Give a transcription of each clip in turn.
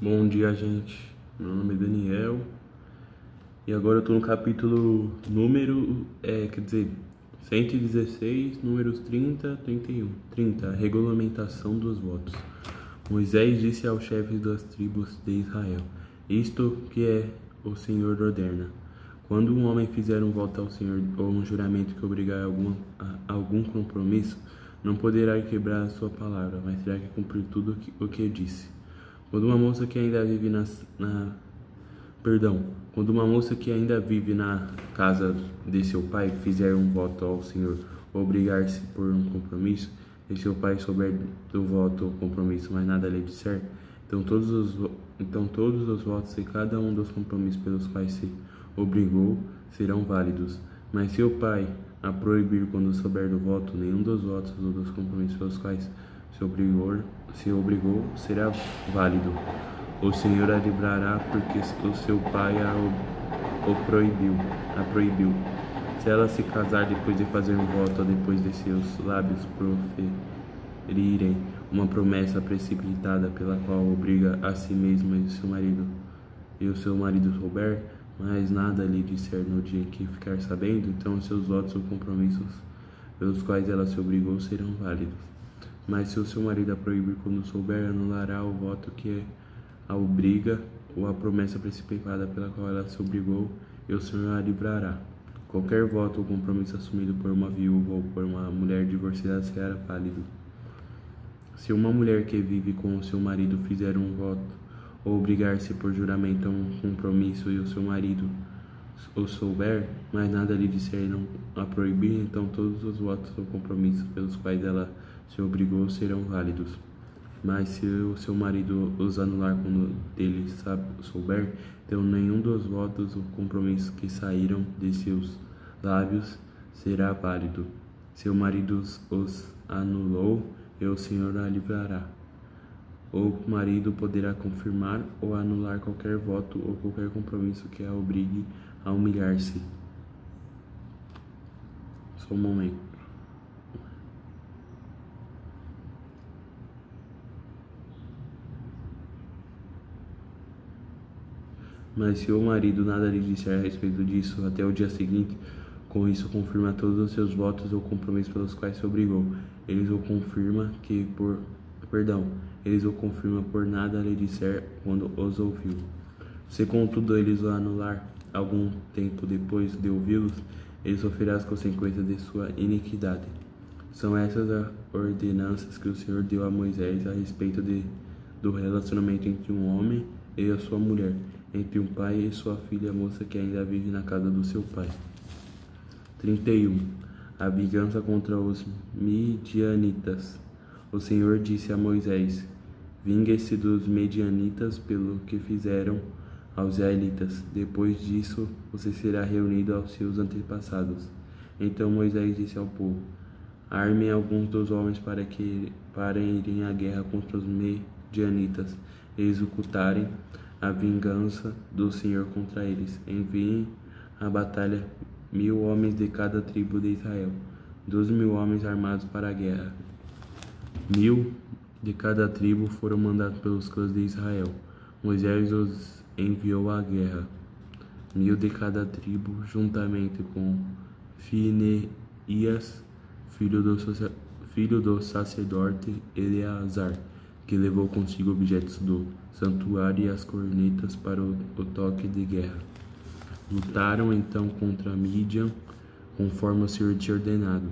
Bom dia, gente. Meu nome é Daniel e agora eu tô no capítulo número, 116, números 30, 31. 30. A regulamentação dos votos. Moisés disse aos chefes das tribos de Israel: Isto que é o Senhor ordena. Quando um homem fizer um voto ao Senhor ou um juramento que obrigar a algum compromisso, não poderá quebrar a sua palavra, mas terá que cumprir tudo o que disse. Quando uma moça que ainda vive Quando uma moça que ainda vive na casa de seu pai fizer um voto ao Senhor ou obrigar-se por um compromisso, e seu pai souber do voto ou compromisso, mas nada lhe disser, então todos os votos e cada um dos compromissos pelos quais se obrigou serão válidos. Mas se o pai a proibir quando souber do voto, nenhum dos votos ou dos compromissos pelos quais se obrigou será válido. O Senhor a livrará porque o seu pai a proibiu. Se ela se casar depois de fazer um voto ou depois de seus lábios proferirem uma promessa precipitada pela qual obriga a si mesma e o seu marido souber, mas nada lhe disser no dia em que ficar sabendo, então seus votos ou compromissos pelos quais ela se obrigou serão válidos. Mas se o seu marido a proibir quando souber, anulará o voto que a obriga ou a promessa precipitada pela qual ela se obrigou, e o Senhor a livrará. Qualquer voto ou compromisso assumido por uma viúva ou por uma mulher divorciada será válido. Se uma mulher que vive com o seu marido fizer um voto ou obrigar-se por juramento a um compromisso e o seu marido o souber, mas nada lhe disser e não a proibir, então todos os votos ou compromissos pelos quais ela se obrigou serão válidos. Mas se o seu marido os anular quando ele souber, então nenhum dos votos ou compromissos que saíram de seus lábios será válido. Se o marido os anulou, o Senhor a livrará. O marido poderá confirmar ou anular qualquer voto ou qualquer compromisso que a obrigue a humilhar-se. Só um momento. Mas se o marido nada lhe disser a respeito disso até o dia seguinte, com isso confirma todos os seus votos ou compromissos pelos quais se obrigou. Eles o confirma por nada lhe disser quando os ouviu. Se contudo eles o anular algum tempo depois de ouvi-los, ele sofrerá as consequências de sua iniquidade. São essas as ordenanças que o Senhor deu a Moisés a respeito do relacionamento entre um homem e a sua mulher, entre um pai e sua filha moça que ainda vive na casa do seu pai. 31. A vingança contra os midianitas. O Senhor disse a Moisés: Vingue-se dos medianitas pelo que fizeram aos israelitas. Depois disso, você será reunido aos seus antepassados. Então Moisés disse ao povo: Armem alguns dos homens para irem à guerra contra os medianitas e executarem a vingança do Senhor contra eles. Enviem à batalha 1.000 homens de cada tribo de Israel, 12.000 homens armados para a guerra. 1.000 de cada tribo foram mandados pelos clãs de Israel. Moisés os enviou à guerra. 1.000 de cada tribo, juntamente com Finéias, filho do sacerdote Eleazar, que levou consigo objetos do santuário e as cornetas para o toque de guerra. Lutaram então contra Midian, conforme o Senhor tinha ordenado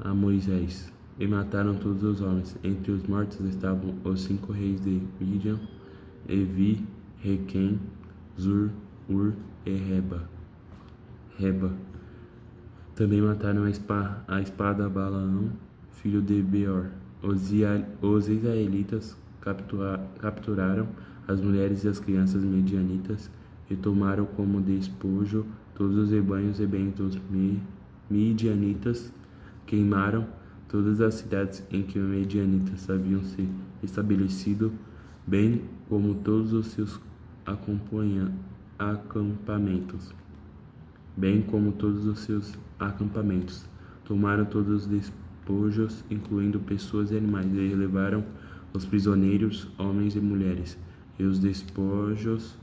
a Moisés, e mataram todos os homens. Entre os mortos estavam os 5 reis de Midian, Evi, Requem, Zur, Ur e Reba. Também mataram a espada Balaão, filho de Beor. Os israelitas capturaram as mulheres e as crianças medianitas e tomaram como despojo todos os rebanhos e bens dos midianitas. Queimaram todas as cidades em que os medianitas haviam se estabelecido, bem como todos os seus acampamentos. Tomaram todos os despojos, incluindo pessoas e animais, e levaram os prisioneiros, homens e mulheres, e os despojos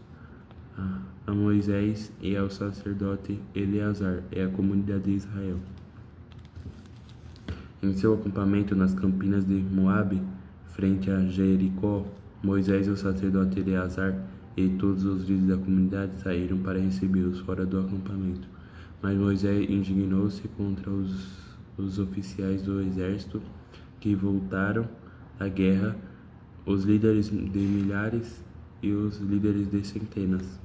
a Moisés e ao sacerdote Eleazar e à comunidade de Israel. Em seu acampamento nas campinas de Moabe, frente a Jericó, Moisés e o sacerdote Eleazar e todos os líderes da comunidade saíram para recebê-los fora do acampamento. Mas Moisés indignou-se contra os oficiais do exército que voltaram da guerra, os líderes de milhares e os líderes de centenas.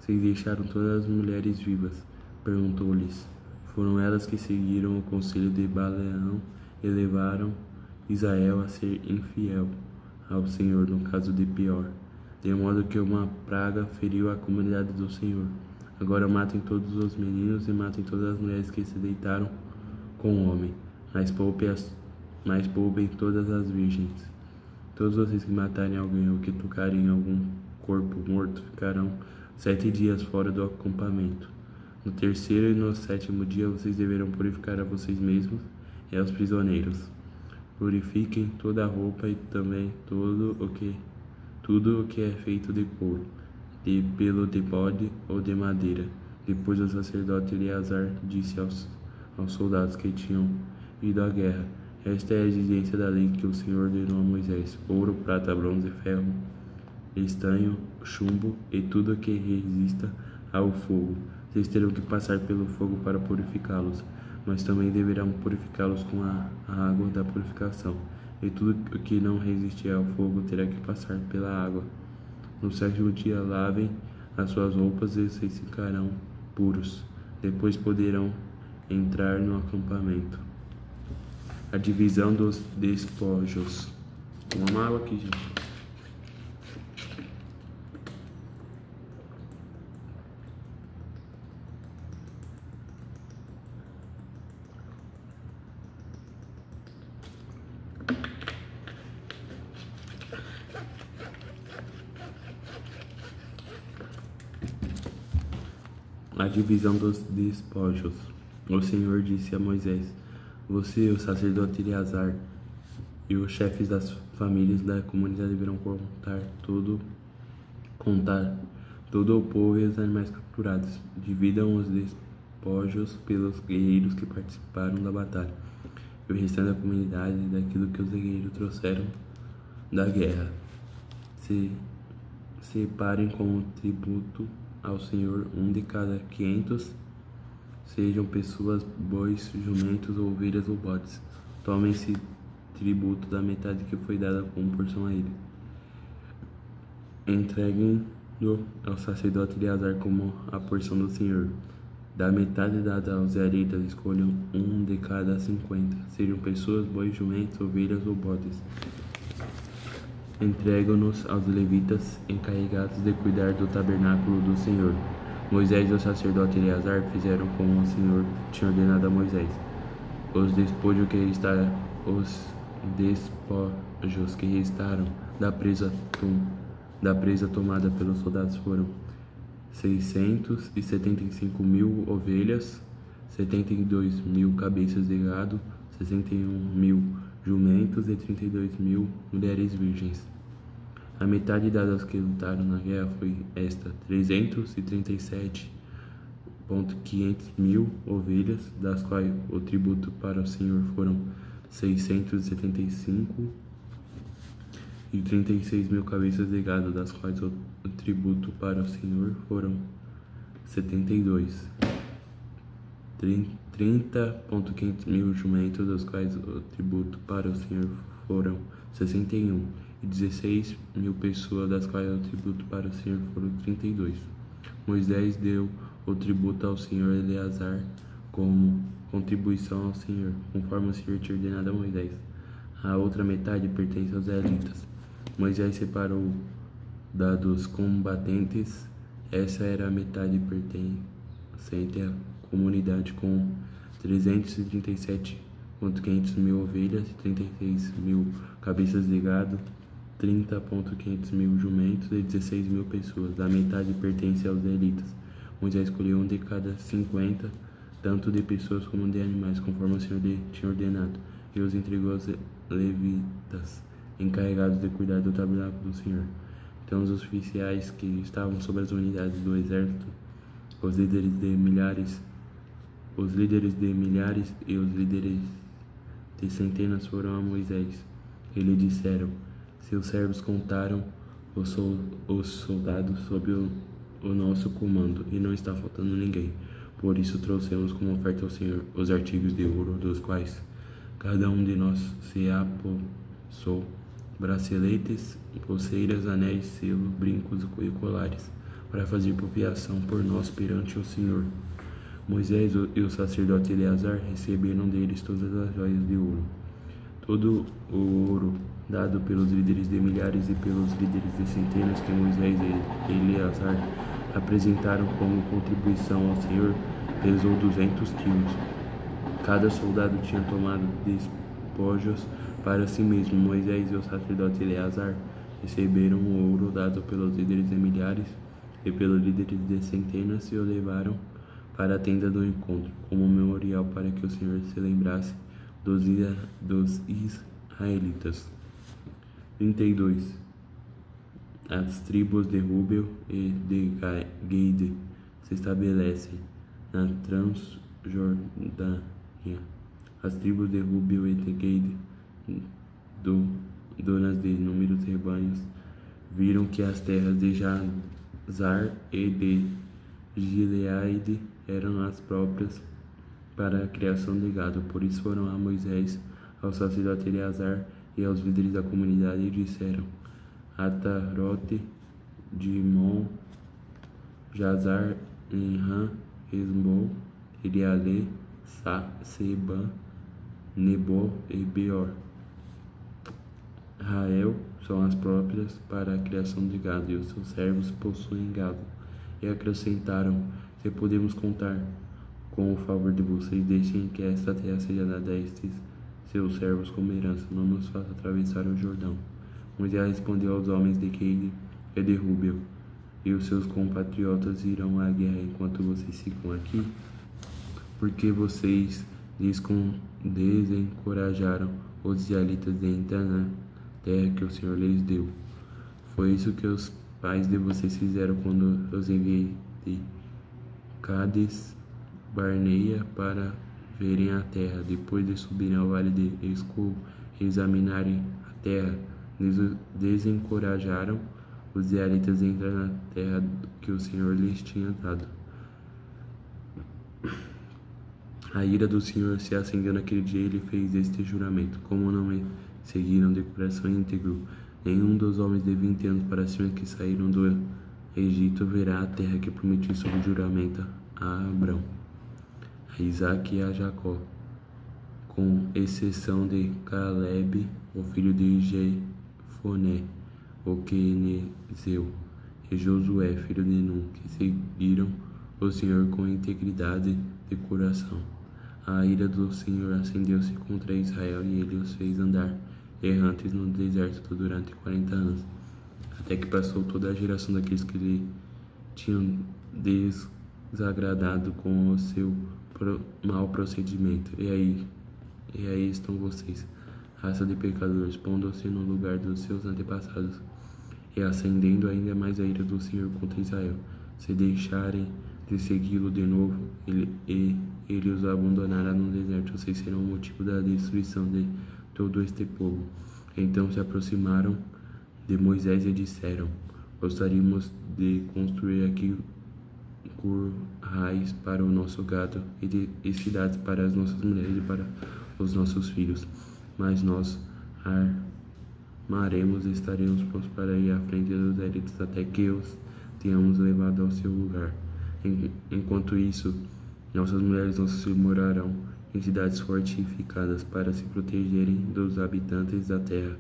Vocês deixaram todas as mulheres vivas? Perguntou-lhes. Foram elas que seguiram o conselho de Balaão e levaram Israel a ser infiel ao Senhor no caso de Peor, de modo que uma praga feriu a comunidade do Senhor. Agora matem todos os meninos e matem todas as mulheres que se deitaram com o homem, mas poupem todas as virgens. Todos vocês que matarem alguém ou que tocarem algum corpo morto ficarão 7 dias fora do acampamento. No terceiro e no 7º dia vocês deverão purificar a vocês mesmos e aos prisioneiros. Purifiquem toda a roupa e também tudo o que é feito de couro, de pelo de bode ou de madeira. Depois o sacerdote Eleazar disse aos soldados que tinham ido à guerra: esta é a exigência da lei que o Senhor ordenou a Moisés: ouro, prata, bronze, ferro, estanho, chumbo e tudo que resista ao fogo. Vocês terão que passar pelo fogo para purificá-los, mas também deverão purificá-los com a água da purificação. E tudo que não resistir ao fogo terá que passar pela água. No 7º dia lavem as suas roupas e vocês ficarão puros. Depois poderão entrar no acampamento. A divisão dos despojos. Uma água aqui, gente. A divisão dos despojos. O Senhor disse a Moisés: você, o sacerdote Eleazar e os chefes das famílias da comunidade deverão contar todo o povo e os animais capturados. Dividam os despojos pelos guerreiros que participaram da batalha e o restante da comunidade daquilo que os guerreiros trouxeram da guerra. Separem como tributo ao Senhor de cada 500, sejam pessoas, bois, jumentos, ovelhas ou bodes. Tomem-se tributo da metade que foi dada como porção a ele. Entreguem-no ao sacerdote Eleazar como a porção do Senhor. Da metade dada aos israelitas, escolham de cada 50, sejam pessoas, bois, jumentos, ovelhas ou bodes. Entregam-nos aos levitas encarregados de cuidar do tabernáculo do Senhor. Moisés e o sacerdote Eleazar fizeram como o Senhor tinha ordenado a Moisés. Os despojos que restaram da presa tomada pelos soldados foram 675.000 ovelhas, 72.000 cabeças de gado, 61.000 jumentos e 32.000 mulheres virgens. A metade dada aos que lutaram na guerra foi esta: 337.500 ovelhas, das quais o tributo para o Senhor foram 675, e 36.000 cabeças de gado, das quais o tributo para o Senhor foram 72. 30.500 jumentos, dos quais o tributo para o Senhor foram 61, e 16.000 pessoas, das quais o tributo para o Senhor foram 32. Moisés deu o tributo ao Senhor Eleazar como contribuição ao Senhor, conforme o Senhor tinha ordenado a Moisés. A outra metade pertence aos israelitas. Moisés separou da dos combatentes. Essa era a metade pertencente à comunidade, com 337.500 ovelhas, 36.000 cabeças de gado, 30.500 jumentos e 16.000 pessoas. Da metade pertence aos israelitas. Moisés escolheu de cada 50, tanto de pessoas como de animais, conforme o Senhor tinha ordenado, e os entregou aos levitas, encarregados de cuidar do tabernáculo do Senhor. Então os oficiais que estavam sobre as unidades do exército, os líderes de milhares e os líderes de centenas foram a Moisés e lhe disseram: seus servos contaram os soldados sob o nosso comando, e não está faltando ninguém. Por isso trouxemos como oferta ao Senhor os artigos de ouro, dos quais cada um de nós se apossou: braceletes, pulseiras, anéis, selo, brincos e colares, para fazer propiciação por nós perante o Senhor. Moisés e o sacerdote Eleazar receberam deles todas as joias de ouro. Todo o ouro dado pelos líderes de milhares e pelos líderes de centenas que Moisés e Eleazar apresentaram como contribuição ao Senhor pesou 200 quilos. Cada soldado tinha tomado despojos para si mesmo. Moisés e o sacerdote Eleazar receberam o ouro dado pelos líderes de milhares e pelos líderes de centenas e o levaram para a tenda do encontro, como memorial para que o Senhor se lembrasse dos israelitas. 32. As tribos de Rúben e de Gade se estabelecem na Transjordânia. As tribos de Rúben e de Gade, donas de inúmeros rebanhos, viram que as terras de Jazar e de Gileade eram as próprias para a criação de gado. Por isso foram a Moisés, ao sacerdote Eleazar e aos líderes da comunidade e disseram: Atarote, Dimon, Jazar, Enram, Esbol, Eleale, Seba, Nebo e Beor. Rael são as próprias para a criação de gado, e os seus servos possuem gado. E acrescentaram: se podemos contar com o favor de vocês, deixem que esta terra seja dada a estes seus servos como herança, não nos faça atravessar o Jordão. Moisés respondeu aos homens de Gade e de Rúben: e os seus compatriotas irão à guerra enquanto vocês ficam aqui? Porque vocês desencorajaram os israelitas de entrar na terra que o Senhor lhes deu. Foi isso que os pais de vocês fizeram quando os enviei de Cádiz Barneia para verem a terra. Depois de subirem ao vale de Escol e examinarem a terra, desencorajaram os israelitas a entrar na terra que o Senhor lhes tinha dado. A ira do Senhor se acendeu naquele dia e ele fez este juramento: como não me seguiram de coração íntegro, nenhum dos homens de 20 anos para cima que saíram do Egito verá a terra que prometi sob juramento a Abrão, a Isaque e a Jacó, com exceção de Caleb, o filho de Jefoné, o quenezeu, e Josué, filho de Nun, que seguiram o Senhor com integridade de coração. A ira do Senhor acendeu-se contra Israel e ele os fez andar errantes no deserto durante 40 anos, até que passou toda a geração daqueles que lhe tinham desagradado com o seu mau procedimento. E aí estão vocês, raça de pecadores, pondo-se no lugar dos seus antepassados e acendendo ainda mais a ira do Senhor contra Israel. Se deixarem de segui-lo de novo, ele os abandonará no deserto. Vocês serão o motivo da destruição de todo este povo. Então se aproximaram de Moisés e disseram: gostaríamos de construir aqui currais para o nosso gado e cidades para as nossas mulheres e para os nossos filhos, mas nós armaremos e estaremos prontos para ir à frente dos israelitas até que os tenhamos levado ao seu lugar. Enquanto isso, nossas mulheres e nossos filhos morarão em cidades fortificadas para se protegerem dos habitantes da terra.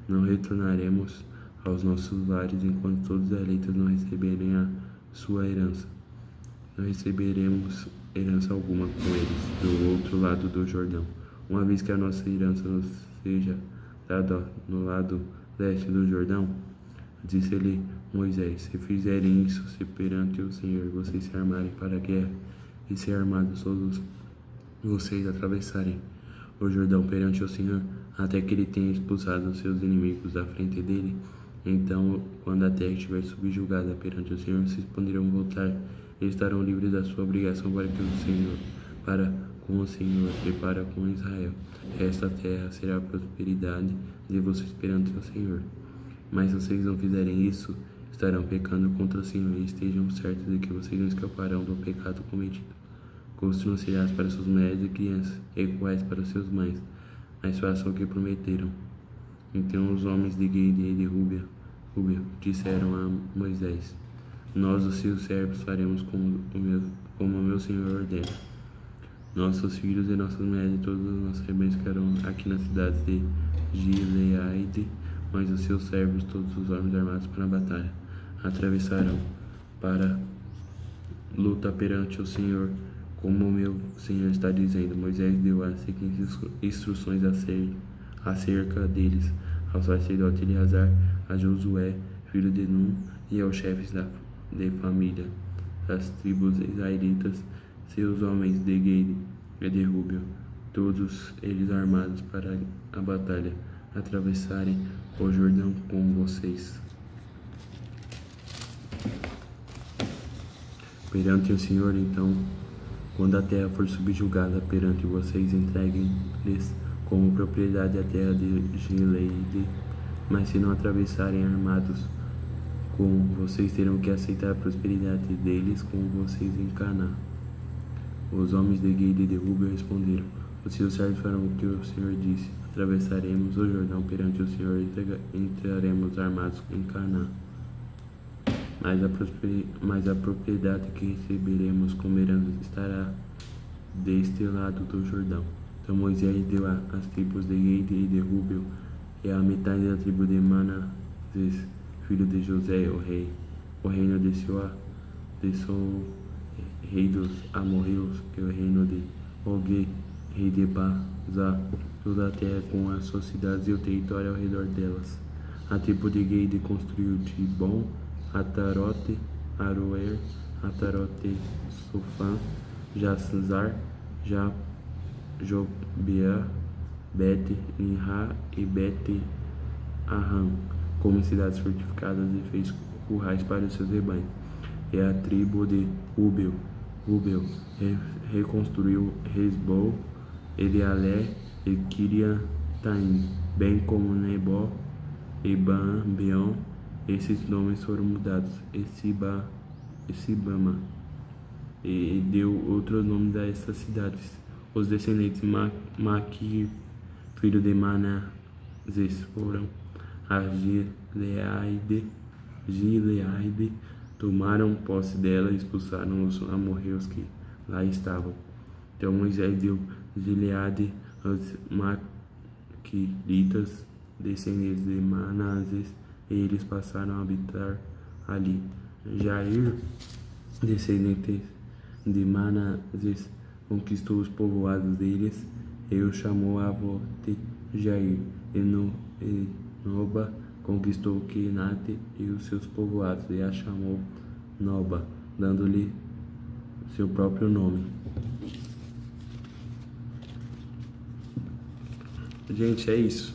Não retornaremos aos nossos lares enquanto todos os israelitas não receberem a sua herança. Não receberemos herança alguma com eles do outro lado do Jordão, uma vez que a nossa herança nos seja dada no lado leste do Jordão. Disse-lhe Moisés: se fizerem isso, se perante o Senhor vocês se armarem para a guerra, e se armados todos vocês atravessarem o Jordão perante o Senhor, até que ele tenha expulsado os seus inimigos da frente dele, Então, quando a terra estiver subjugada perante o Senhor, vocês poderão voltar e estarão livres da sua obrigação para com o Senhor e para com Israel. Esta terra será a prosperidade de vocês perante o Senhor. Mas se vocês não fizerem isso, estarão pecando contra o Senhor, e estejam certos de que vocês não escaparão do pecado cometido. Construam-se-ás para suas mulheres e crianças, e iguais para seus mães, mas façam o que prometeram. Então os homens de Gade e de Rúbia disseram a Moisés: Nós, os seus servos, faremos como o meu Senhor ordena. Nossos filhos e nossas mulheres e todos os nossos rebanhos ficarão aqui nas cidades de Gileade, mas os seus servos, todos os homens armados para a batalha, atravessarão para luta perante o Senhor, como o meu Senhor está dizendo. Moisés deu as seguintes instruções acerca deles ao sacerdote Eleazar, a Josué, filho de Nun, e aos chefes de família das tribos israelitas, seus homens de Gade e de Rúbia, todos eles armados para a batalha, atravessarem o Jordão com vocês. Perante o Senhor, então, quando a terra for subjugada perante vocês, entreguem-lhes como propriedade a terra de Gileade. Mas se não atravessarem armados com vocês, terão que aceitar a prosperidade deles com vocês em Canaã. Os homens de Gade e de Rúbia responderam: Os seus servos farão o que o Senhor disse. Atravessaremos o Jordão perante o Senhor e entraremos armados em Canaã. Mas a propriedade que receberemos como herança estará deste lado do Jordão. Então Moisés deu às tribos de Gade e de Rúbia e a metade da tribo de Manassés, filho de José, o reino de seu rei dos amorreus, e o reino de Og, rei de Basã, toda a terra com as suas cidades e o território ao redor delas. A tribo de Gade construiu Dibon, Atarote, Aroer, Atarote, Sofã, Jazzar, Jobiá, Bet-Ninra e Bet-Arram, como cidades fortificadas, e fez currais para os seus rebanhos. E a tribo de Rúbel reconstruiu Hesbon, Elealé e Kiriataim, bem como Nebó e Beon. Esses nomes foram mudados, Esibama, e deu outros nomes a essas cidades. Os descendentes de Maquir, filho de Manassés, foram a Gileade, tomaram posse dela e expulsaram os amorreus que lá estavam. Então Moisés deu Gileade aos maquiritas, descendentes de Manassés, e eles passaram a habitar ali. Jair, descendente de Manassés, conquistou os povoados deles e o chamou Avote Jair. E Noba conquistou Quenate e os seus povoados e a chamou Noba, dando-lhe seu próprio nome. Gente, é isso.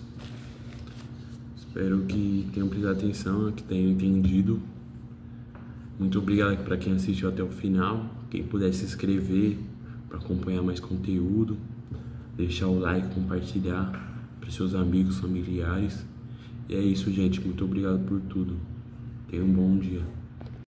Espero que tenham prestado atenção, que tenham entendido. Muito obrigado para quem assistiu até o final. Quem puder se inscrever para acompanhar mais conteúdo, deixar o like, compartilhar para seus amigos, familiares. E é isso, gente. Muito obrigado por tudo. Tenham um bom dia.